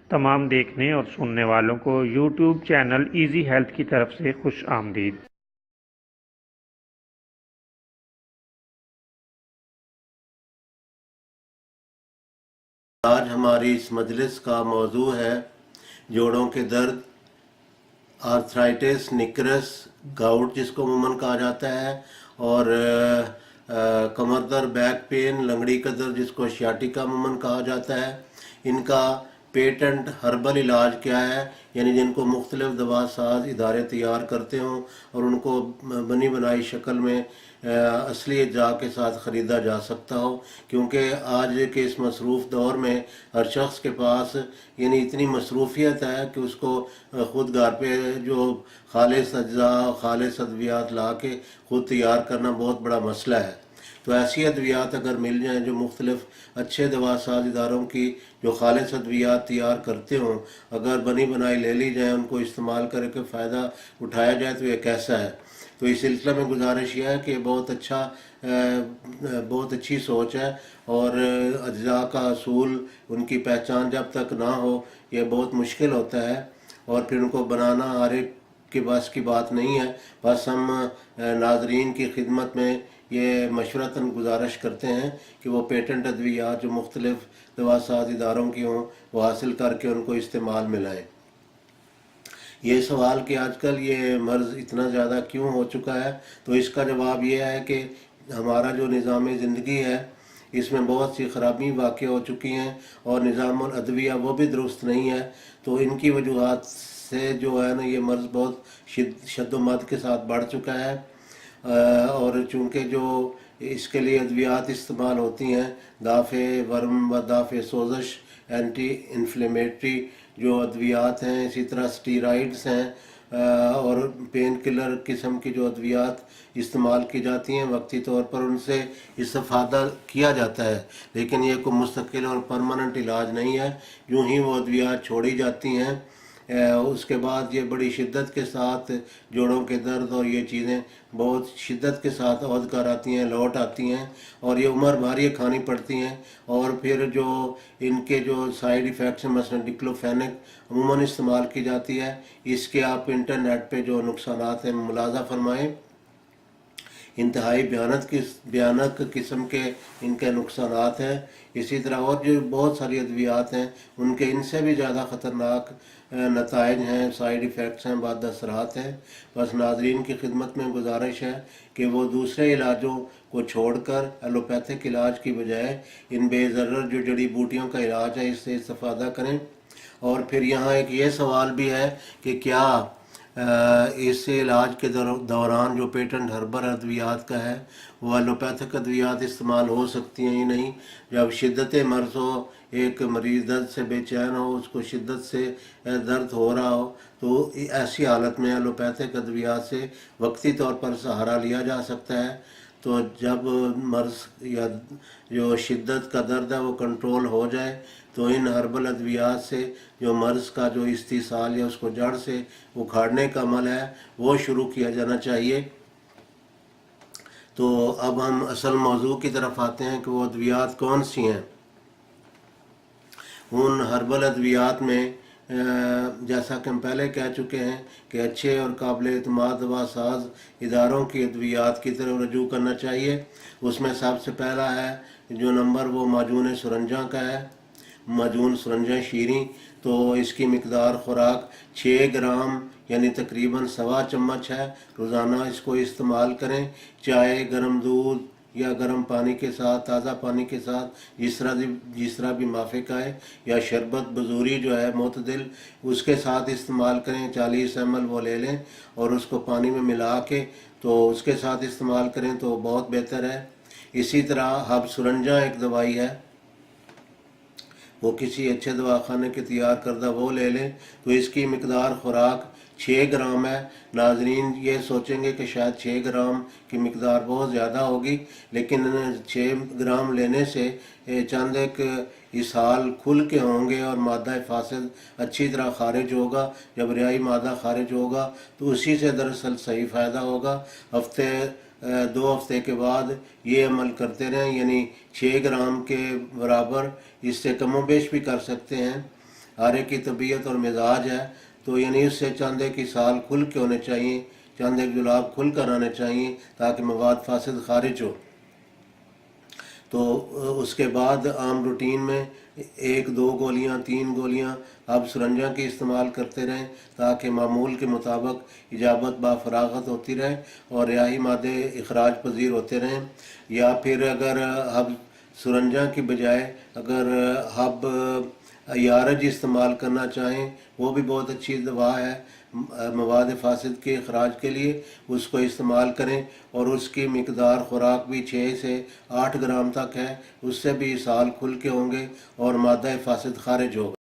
تمام دیکھنے اور سننے والوں کو یوٹیوب چینل ایزی ہیلتھ کی طرف سے خوش آمدید۔ آج ہماری اس مجلس کا موضوع ہے جوڑوں کے درد، آرتھرائٹس نکرس، گاؤٹ جس کو عموماً کہا جاتا ہے، اور کمر درد، بیک پین، لنگڑی کا درد جس کو شیاٹیکا عموماً کہا جاتا ہے۔ ان کا پیٹنٹ ہربل علاج کیا ہے، یعنی جن کو مختلف دوا ساز ادارے تیار کرتے ہوں اور ان کو بنی بنائی شکل میں اصلی اجزاء کے ساتھ خریدا جا سکتا ہو، کیونکہ آج کے اس مصروف دور میں ہر شخص کے پاس یعنی اتنی مصروفیت ہے کہ اس کو خود گھر پہ جو خالص اجزاء، خالص ادویات لا کے خود تیار کرنا بہت بڑا مسئلہ ہے۔ تو ایسی ادویات اگر مل جائیں جو مختلف اچھے دوا ساز اداروں کی جو خالص ادویات تیار کرتے ہوں، اگر بنی بنائی لے لی جائیں، ان کو استعمال کر کے فائدہ اٹھایا جائے تو یہ کیسا ہے۔ تو اس سلسلے میں گزارش یہ ہے کہ بہت اچھی سوچ ہے، اور اجزاء کا اصول ان کی پہچان جب تک نہ ہو یہ بہت مشکل ہوتا ہے، اور پھر ان کو بنانا ہر ایک کے بس کی بات نہیں ہے۔ بس ہم ناظرین کی خدمت میں یہ مشورتاً گزارش کرتے ہیں کہ وہ پیٹنٹ ادویات جو مختلف دوا ساز اداروں کی ہوں وہ حاصل کر کے ان کو استعمال میں لائیں۔ یہ سوال کہ آج کل یہ مرض اتنا زیادہ کیوں ہو چکا ہے، تو اس کا جواب یہ ہے کہ ہمارا جو نظام زندگی ہے اس میں بہت سی خرابی واقع ہو چکی ہیں، اور نظام الادویہ وہ بھی درست نہیں ہے۔ تو ان کی وجوہات سے جو ہے نا یہ مرض بہت شد و مد کے ساتھ بڑھ چکا ہے، اور چونکہ جو اس کے لیے ادویات استعمال ہوتی ہیں، دافع ورم و دافع سوزش، اینٹی انفلیمیٹری جو ادویات ہیں، اسی طرح سٹیرائڈز ہیں، اور پین کلر قسم کی جو ادویات استعمال کی جاتی ہیں، وقتی طور پر ان سے استفادہ کیا جاتا ہے، لیکن یہ کوئی مستقل اور پرماننٹ علاج نہیں ہے۔ یوں ہی وہ ادویات چھوڑی جاتی ہیں، اس کے بعد یہ بڑی شدت کے ساتھ جوڑوں کے درد اور یہ چیزیں بہت شدت کے ساتھ عود کر آتی ہیں، لوٹ آتی ہیں، اور یہ عمر بھر یہ کھانی پڑتی ہیں۔ اور پھر جو ان کے جو سائیڈ ایفیکٹس ہیں، مثلا ڈکلوفینک عموماً استعمال کی جاتی ہے، اس کے آپ انٹرنیٹ پہ جو نقصانات ہیں ملاحظہ فرمائیں، انتہائی بھیانک قسم کے ان کے نقصانات ہیں۔ اسی طرح اور جو بہت ساری ادویات ہیں ان کے ان سے بھی زیادہ خطرناک نتائج ہیں، سائیڈ ایفیکٹس ہیں، بعد اثرات ہیں۔ بس ناظرین کی خدمت میں گزارش ہے کہ وہ دوسرے علاجوں کو چھوڑ کر ایلوپیتھک علاج کی بجائے ان بے ضرر جو جڑی بوٹیوں کا علاج ہے اس سے استفادہ کریں۔ اور پھر یہاں ایک یہ سوال بھی ہے کہ کیا اس علاج کے دوران جو پیٹنٹ ہربل ادویات کا ہے وہ ایلوپیتھک ادویات استعمال ہو سکتی ہیں یا نہیں۔ جب شدت مرض ہو، ایک مریض درد سے بے چین ہو، اس کو شدت سے درد ہو رہا ہو، تو ایسی حالت میں ایلوپیتھک ادویات سے وقتی طور پر سہارا لیا جا سکتا ہے۔ تو جب مرض یا جو شدت کا درد ہے وہ کنٹرول ہو جائے تو ان ہربل ادویات سے جو مرض کا جو استئصال یا اس کو جڑ سے اکھاڑنے کا عمل ہے وہ شروع کیا جانا چاہیے۔ تو اب ہم اصل موضوع کی طرف آتے ہیں کہ وہ ادویات کون سی ہیں۔ ان ہربل ادویات میں جیسا کہ ہم پہلے کہہ چکے ہیں کہ اچھے اور قابل اعتماد دوا ساز اداروں کی ادویات کی طرف رجوع کرنا چاہیے۔ اس میں سب سے پہلا ہے جو نمبر وہ معجون سرنجاں کا ہے، معجون سرنجاں شیریں۔ تو اس کی مقدار خوراک 6 گرام یعنی تقریباً 1.25 چمچ ہے۔ روزانہ اس کو استعمال کریں، چائے، گرم دودھ یا گرم پانی کے ساتھ، تازہ پانی کے ساتھ، جس طرح بھی موافق آئے، یا شربت بزوری جو ہے معتدل اس کے ساتھ استعمال کریں۔ 40 ml وہ لے لیں اور اس کو پانی میں ملا کے تو اس کے ساتھ استعمال کریں تو بہت بہتر ہے۔ اسی طرح ہب سرنجاں ایک دوائی ہے، وہ کسی اچھے دواخانے کے تیار کردہ وہ لے لیں۔ تو اس کی مقدار خوراک 6 گرام ہے۔ ناظرین یہ سوچیں گے کہ شاید 6 گرام کی مقدار بہت زیادہ ہوگی، لیکن 6 گرام لینے سے چند ایک اسہال کھل کے ہوں گے اور مادہ فاسد اچھی طرح خارج ہوگا۔ جب ریائی مادہ خارج ہوگا تو اسی سے دراصل صحیح فائدہ ہوگا۔ 2 ہفتے کے بعد یہ عمل کرتے رہیں، یعنی 6 گرام کے برابر، اس سے کم و بیش بھی کر سکتے ہیں۔ آرے کی طبیعت اور مزاج ہے تو یعنی اس سے چند ایک سال کھل کے ہونے چاہیے، چند ایک جلاب کھل کر آنے چاہیے تاکہ مواد فاسد خارج ہو۔ تو اس کے بعد عام روٹین میں 1 2 گولیاں 3 گولیاں اب سرنجاں کی استعمال کرتے رہیں تاکہ معمول کے مطابق اجابت بافراغت ہوتی رہے اور ریائی مادے اخراج پذیر ہوتے رہیں۔ یا پھر اگر اب سرنجاں کی بجائے اگر اب یارج استعمال کرنا چاہیں، وہ بھی بہت اچھی دوا ہے مواد فاسد کے اخراج کے لیے، اس کو استعمال کریں اور اس کی مقدار خوراک بھی 6 سے 8 گرام تک ہے، اس سے بھی اسہال کھل کے ہوں گے اور مادہ فاسد خارج ہوگا۔